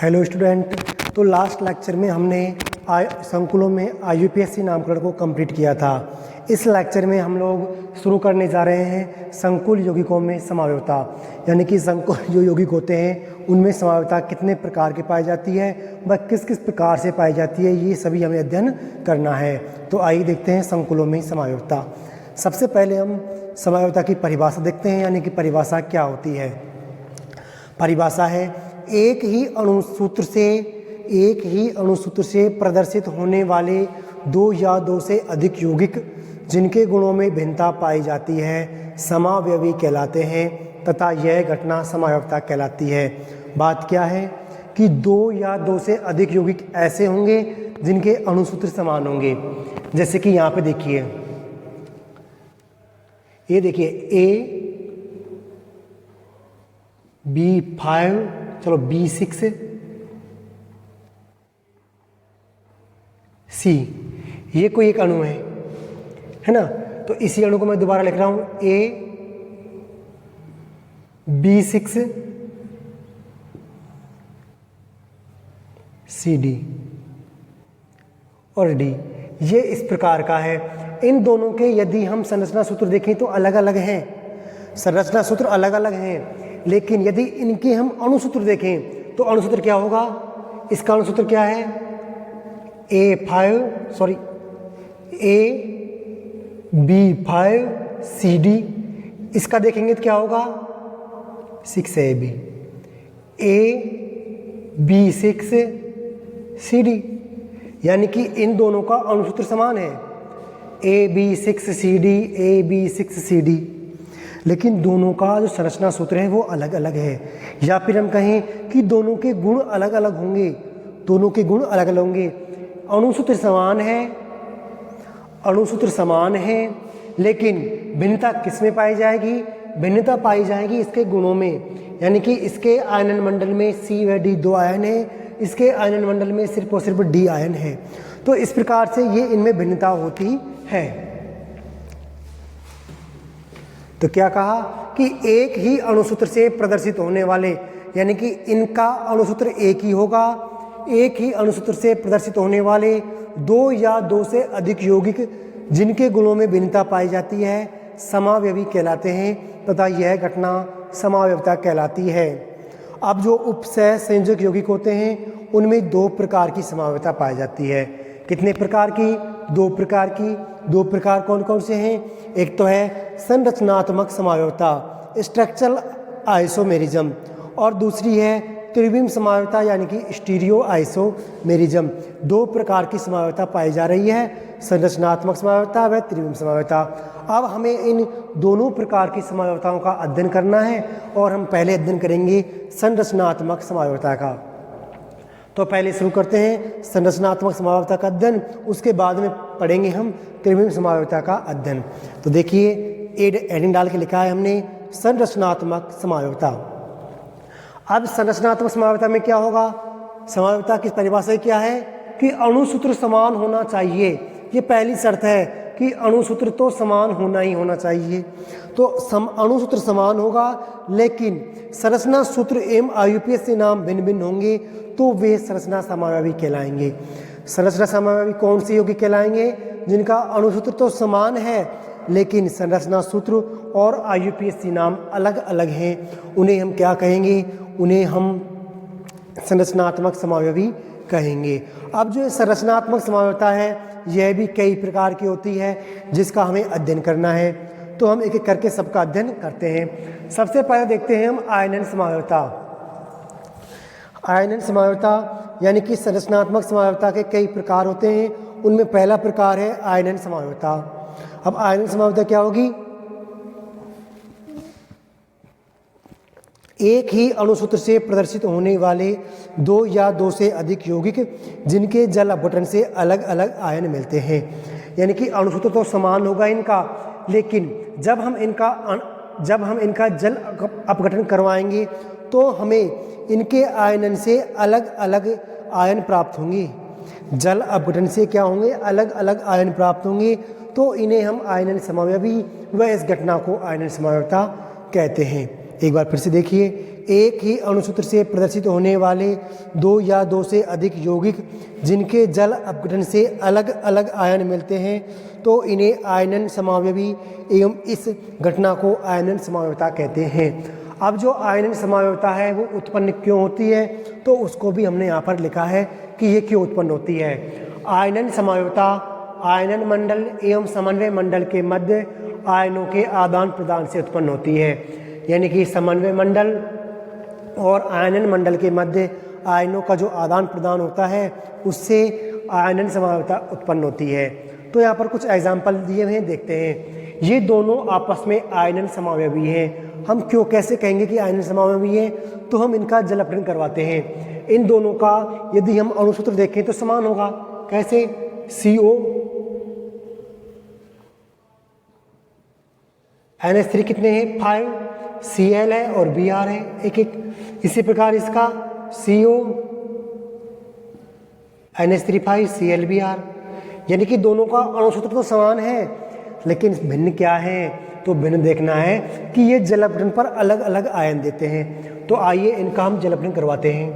Hello student. तो last lecture में हमने संकुलों में IUPAC नामकरण को कंप्लीट किया था। इस लेक्चर में हम लोग शुरू करने जा रहे हैं संकुल यौगिकों में समावयवता, यानी कि संकुल जो यौगिक होते हैं उनमें समावयवता कितने प्रकार की पाई जाती है, वह किस किस प्रकार से पाई जाती है, ये सभी हमें अध्ययन करना है। तो आइए देखते हैं संकुलों में समावयवता। सबसे पहले हम समावयवता की परिभाषा देखते हैं, यानी कि परिभाषा क्या होती है। परिभाषा है एक ही अणुसूत्र से प्रदर्शित होने वाले दो या दो से अधिक यौगिक जिनके गुणों में भिन्नता पाई जाती है समावयवी कहलाते हैं तथा यह घटना समावयवता कहलाती है। बात क्या है कि दो या दो से अधिक यौगिक ऐसे होंगे जिनके अणुसूत्र समान होंगे। जैसे कि यहाँ पे देखिए, ये देखिए B5, चलो B6 C, ये कोई एक अणु है ना। तो इसी अणु को मैं दोबारा लिख रहा हूं A B6 CD और D, ये इस प्रकार का है। इन दोनों के यदि हम संरचना सूत्र देखें तो अलग अलग हैं, संरचना सूत्र अलग अलग हैं, लेकिन यदि इनके हम अणुसूत्र देखें तो अणुसूत्र क्या होगा। इसका अणुसूत्र क्या है AB5CD। इसका देखेंगे तो क्या होगा 6AB, AB6CD, यानी कि इन दोनों का अणुसूत्र समान है AB6CD, AB6CD, लेकिन दोनों का जो संरचना सूत्र है वो अलग अलग है। या फिर हम कहें कि दोनों के गुण अलग अलग होंगे, दोनों के गुण अलग अलग होंगे। अणुसूत्र समान है, लेकिन भिन्नता किस में पाई जाएगी, भिन्नता पाई जाएगी इसके गुणों में। यानी कि इसके आयनन मंडल में C व D दो आयन है, इसके आयनन मंडल में सिर्फ और सिर्फ D आयन है। तो इस प्रकार से ये इनमें भिन्नता होती है। तो क्या कहा कि एक ही अणुसूत्र से प्रदर्शित होने वाले, यानी कि इनका अणुसूत्र एक ही होगा, एक ही अणुसूत्र से प्रदर्शित होने वाले दो या दो से अधिक यौगिक जिनके गुणों में भिन्नता पाई जाती है समावयवी कहलाते हैं तथा यह घटना समावयवता कहलाती है। अब जो उपसह संयोजक यौगिक होते हैं उनमें दो प्रकार की समावयवता पाई जाती है। कितने प्रकार की? दो प्रकार की। दो प्रकार कौन कौन से हैं? एक तो है संरचनात्मक समावयवता, स्ट्रक्चरल आइसोमेरिज्म, और दूसरी है त्रिविम समावयवता, यानी कि स्टीरियो आइसोमेरिज्म। दो प्रकार की समावयवता पाई जा रही है, संरचनात्मक समावयवता व त्रिविम समावयवता। अब हमें इन दोनों प्रकार की समावयवताओं का अध्ययन करना है और हम पहले अध्ययन करेंगे संरचनात्मक समावयवता का। तो पहले शुरू करते हैं संरचनात्मक समावयवता का अध्ययन, उसके बाद में पढ़ेंगे हम त्रिविम समावयवता का अध्ययन। तो देखिए एडिंग डाल के लिखा है हमने संरचनात्मक समावयवता। अब संरचनात्मक समावयवता में क्या होगा, समावयवता की परिभाषा क्या है कि अणुसूत्र समान होना चाहिए। ये पहली शर्त है कि अणुसूत्र तो समान होना ही होना चाहिए। तो अणुसूत्र समान होगा, लेकिन संरचना सूत्र एवं IUPAC नाम भिन्न भिन्न होंगे तो वे संरचना समावयवी कहलाएंगे। संरचना समावयवी कौन से यौगिक कहलाएंगे? जिनका अणुसूत्र तो समान है लेकिन संरचना सूत्र और IUPAC नाम अलग अलग हैं। उन्हें हम क्या कहेंगे? उन्हें हम संरचनात्मक समावयवी कहेंगे। अब जो संरचनात्मक समावयवता है यह भी कई प्रकार की होती है जिसका हमें अध्ययन करना है। तो हम एक एक करके सबका अध्ययन करते हैं। सबसे पहले देखते हैं हम आयनन समावयवता। आयनन समावयवता यानी कि संरचनात्मक समावयवता के कई प्रकार होते हैं, उनमें पहला प्रकार है आयनन समावयवता। अब आयनन समावयवता क्या होगी? एक ही अणुसूत्र से प्रदर्शित होने वाले दो या दो से अधिक यौगिक जिनके जल अपघटन से अलग अलग आयन मिलते हैं। यानी कि अणुसूत्र तो समान होगा इनका, लेकिन जब हम इनका जल अपघटन करवाएंगे तो हमें इनके आयनन से अलग अलग आयन प्राप्त होंगे। जल अपघटन से क्या होंगे? अलग अलग आयन प्राप्त होंगे। तो इन्हें हम आयनन समावयवी व इस घटना को आयनन समावयवता कहते हैं। एक बार फिर से देखिए, एक ही अणुसूत्र से प्रदर्शित होने वाले दो या दो से अधिक यौगिक जिनके जल अपघटन से अलग अलग आयन मिलते हैं तो इन्हें आयनन समावयवी एवं इस घटना को आयनन समावयवता कहते हैं। अब जो आयनन समावयवता है वो उत्पन्न क्यों होती है, तो उसको भी हमने यहाँ पर लिखा है कि ये क्यों उत्पन्न होती है। आयनन समावयवता आयनन मंडल एवं समन्वय मंडल के मध्य आयनों के आदान प्रदान से उत्पन्न होती है। यानी कि समन्वय मंडल और आयनन मंडल के मध्य आयनों का जो आदान प्रदान होता है उससे आयनन समावयवता उत्पन्न होती है। तो यहाँ पर कुछ एग्जाम्पल दिए हुए हैं, देखते हैं। ये दोनों आपस में आयनन समावयवी हैं। हम क्यों कैसे कहेंगे कि आयनन समावयवी हैं, तो हम इनका जल अपघटन करवाते हैं। इन दोनों का यदि हम अणुसूत्र देखें तो समान होगा। कैसे? CO NH3 कितने हैं? 5, Cl है और Br है एक एक। इसी प्रकार इसका CO NH3 Cl Br, यानी कि दोनों का अणुसूत्र तो समान है लेकिन भिन्न क्या है, तो भिन्न देखना है कि ये जल अपघटन पर अलग अलग आयन देते हैं। तो आइए इनका हम जल अपघटन करवाते हैं।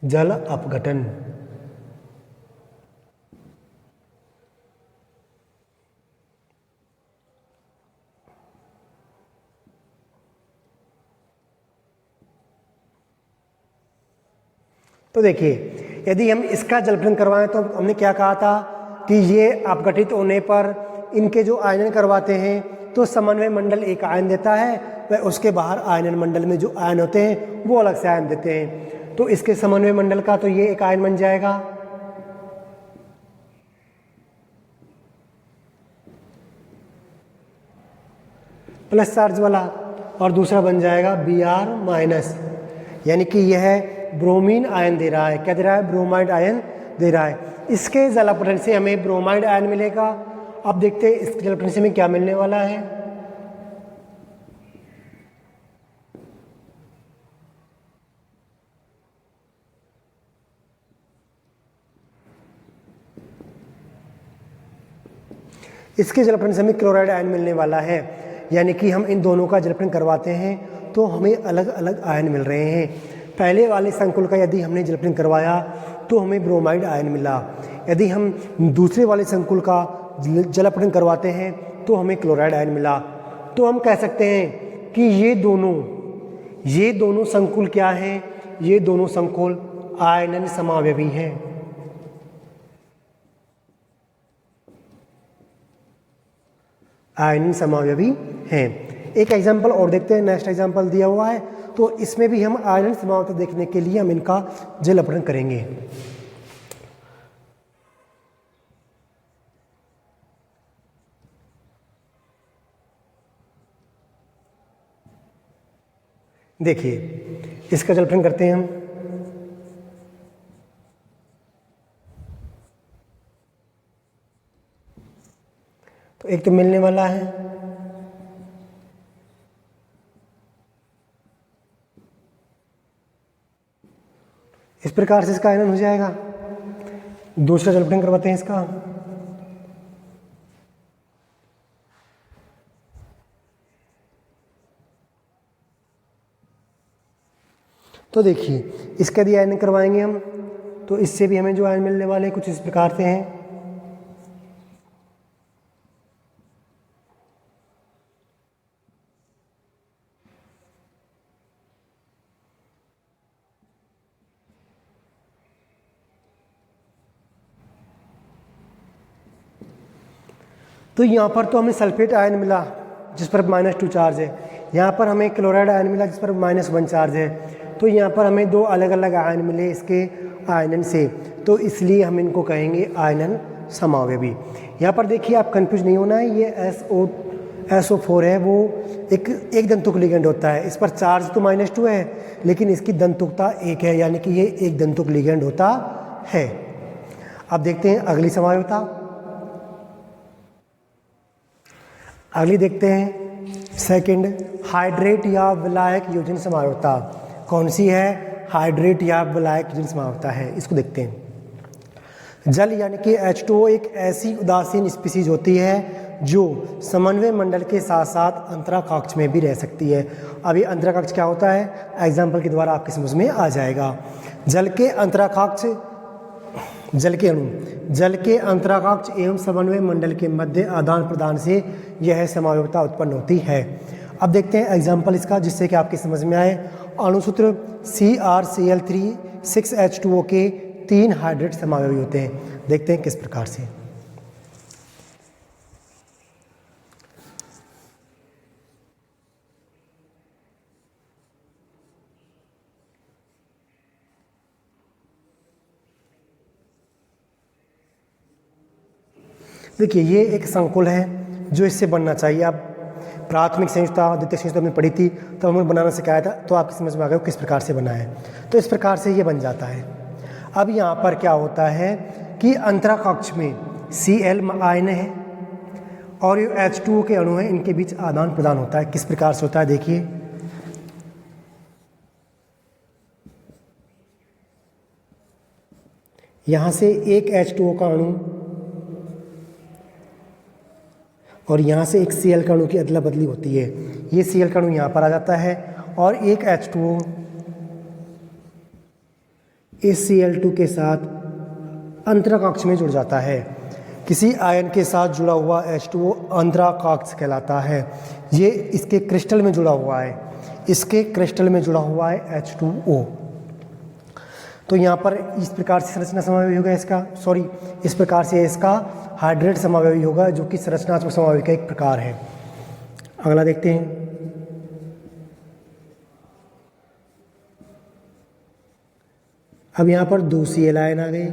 जल अपघटन तो देखिए, यदि हम इसका जल अपघटन करवाएं तो हमने क्या कहा था कि ये अपघटित होने पर इनके जो आयनन करवाते हैं तो समन्वय मंडल एक आयन देता है, वह उसके बाहर आयनन मंडल में जो आयन होते हैं वो अलग से आयन देते हैं। तो इसके समन्वय मंडल का तो ये एक आयन बन जाएगा, प्लस चार्ज वाला, और दूसरा बन जाएगा Br-, यानी कि यह ब्रोमीन आयन दे रहा है। क्या दे रहा है? ब्रोमाइड आयन दे रहा है। इसके जल अपघटन से हमें ब्रोमाइड आयन मिलेगा। अब देखते हैं इस जल अपघटन से हमें क्या मिलने वाला है। इसके जल अपघटन से हमें क्लोराइड आयन मिलने वाला है। यानी कि हम इन दोनों का जल अपघटन करवाते हैं तो हमें अलग अलग आयन मिल रहे हैं। पहले वाले संकुल का यदि हमने जल अपघटन करवाया तो हमें ब्रोमाइड आयन मिला। यदि हम दूसरे वाले संकुल का जल अपघटन करवाते हैं तो हमें क्लोराइड आयन मिला। तो हम कह सकते हैं कि ये दोनों संकुल क्या हैं? ये दोनों संकुल आयनन समावयवी हैं। आयनन समावयवी हैं। एक एग्जाम्पल और देखते हैं, नेक्स्ट एग्जाम्पल दिया हुआ है तो इसमें भी हम आयनन समावयवता देखने के लिए हम इनका जल अपघटन करेंगे। देखिए, इसका जल अपघटन करते हैं हम। तो एक तो मिलने वाला है, इस प्रकार से इसका आयनन हो जाएगा। दूसरा जल अपघटन करवाते हैं इसका। तो देखिए, इसका यदि आयनन करवाएंगे हम तो इससे भी हमें जो आयन मिलने वाले कुछ इस प्रकार से हैं। तो यहाँ पर तो हमें सल्फेट आयन मिला जिस पर -2 चार्ज है। यहाँ पर हमें क्लोराइड आयन मिला जिस पर -1 चार्ज है। तो यहाँ पर हमें दो अलग अलग आयन मिले इसके आयनन से, तो इसलिए हम इनको कहेंगे आयनन समावयवी। यहाँ पर देखिए, आप कंफ्यूज नहीं होना है, ये SO4 है, वो एक दंतुक लिगेंड होता है। इस पर चार्ज तो -2 है लेकिन इसकी दंतुकता 1 है, यानी कि ये एक दंतुक लिगेंड होता है। अब देखते हैं अगली समावयवता। अगली देखते हैं सेकंड, हाइड्रेट या विलायक योजन समावयवता। कौन सी है? हाइड्रेट या विलायक योजन समावयवता है, इसको देखते हैं। जल यानी कि H2O एक ऐसी उदासीन स्पीसीज होती है जो समन्वय मंडल के साथ साथ अंतराकक्ष में भी रह सकती है। अब ये अंतराकक्ष क्या होता है, एग्जाम्पल के द्वारा आपकी समझ में आ जाएगा। जल के अंतराकक्ष, जल के अणु जल के अंतराकक्ष एवं समन्वय मंडल के मध्य आदान प्रदान से यह समवायता उत्पन्न होती है। अब देखते हैं एग्जाम्पल इसका, जिससे कि आपकी समझ में आए। अणुसूत्र CrCl3 6H2O के 3 हाइड्रेट समावयवी होते हैं। देखते हैं किस प्रकार से। देखिए ये एक संकुल है जो इससे बनना चाहिए। आप प्राथमिक संयुक्ता द्वितीय संयुक्ता हमने पढ़ी थी तो हमने बनाना सिखाया था, तो आपकी समझ में आ गया किस प्रकार से बना है। तो इस प्रकार से ये बन जाता है। अब यहाँ पर क्या होता है कि अंतराकक्ष में Cl आयन है और ये H2O के अणु हैं, इनके बीच आदान प्रदान होता है। किस प्रकार से होता है देखिए, यहाँ से एक H2O का अणु और यहाँ से एक Cl का अणु की अदला बदली होती है। ये Cl का अणु यहाँ पर आ जाता है और एक H2O इस Cl2 के साथ अंतराकक्ष में जुड़ जाता है। किसी आयन के साथ जुड़ा हुआ H2O अंतराकक्ष कहलाता है। ये इसके क्रिस्टल में जुड़ा हुआ है, इसके क्रिस्टल में जुड़ा हुआ है H2O। तो यहाँ पर इस प्रकार से संरचना समावयवी होगा इसका, इस प्रकार से इसका हाइड्रेट समावयवी होगा, जो कि संरचनात्मक समावयवी का एक प्रकार है। अगला देखते हैं। अब यहाँ पर 2 Cl आयन आ गए।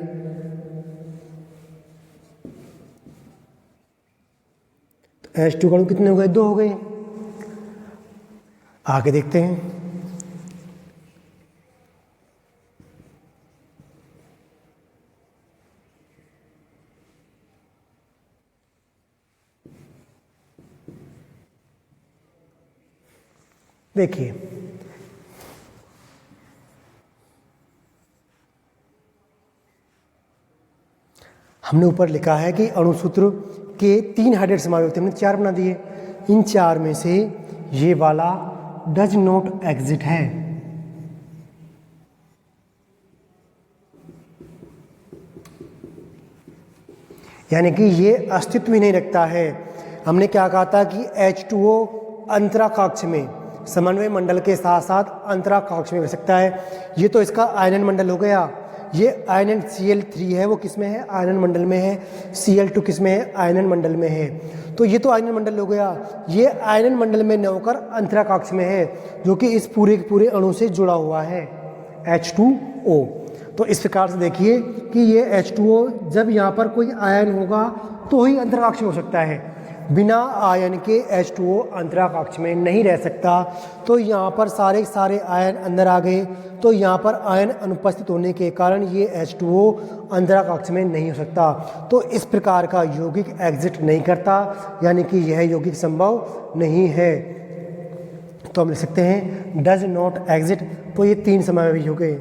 तो H2 अणु कितने हो गए, 2 हो गए। आगे देखते हैं। देखिए हमने ऊपर लिखा है कि अणुसूत्र के 3 हाइड्रेट समावयवी होते हैं, हमने 4 बना दिए। इन 4 में से ये वाला डज नॉट एग्जिट है। यानी कि ये अस्तित्व ही नहीं रखता है। हमने क्या कहा था कि H2O अंतराकक्ष में समन्वय मंडल के साथ साथ अंतराकक्ष में रह सकता है। ये तो इसका आयनन मंडल हो गया। ये आयनन Cl3 है, वो किस में है, आयनन मंडल में है। Cl2 किस में है, आयनन मंडल में है। तो ये तो आयनन मंडल हो गया। ये आयनन मंडल में न होकर अंतराकक्ष में है, जो कि इस पूरे के पूरे अणु से जुड़ा हुआ है H2O। तो इस प्रकार से देखिए कि ये H2O जब यहाँ पर कोई आयन होगा तो ही अंतराकक्ष में हो सकता है। बिना आयन के H2O अंतराकक्ष में नहीं रह सकता। तो यहाँ पर सारे आयन अंदर आ गए, तो यहाँ पर आयन अनुपस्थित होने के कारण ये H2O अंतराकक्ष में नहीं हो सकता। तो इस प्रकार का यौगिक एग्जिट नहीं करता, यानी कि यह यौगिक संभव नहीं है। तो हम लिख सकते हैं डज नॉट एग्जिट। तो ये 3 समावयवी हो गए।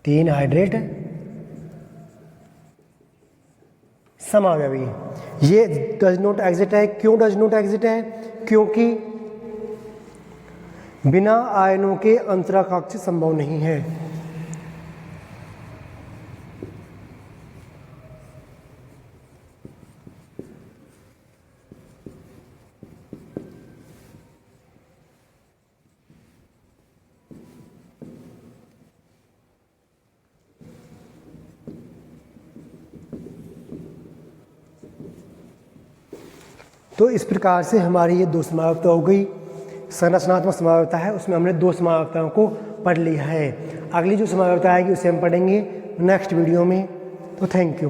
तीन हाइड्रेट समावयवी। ये डज नॉट एग्जिट है। क्यों डज नॉट एग्जिट है? क्योंकि बिना आयनों के अंतराकक्ष संभव नहीं है। तो इस प्रकार से हमारी ये 2 समावयवता हो गई। संरचनात्मक समावयवता है, उसमें हमने 2 समावयवताओं को पढ़ लिया है। अगली जो समावयवता आएगी उसे हम पढ़ेंगे नेक्स्ट वीडियो में। तो थैंक यू।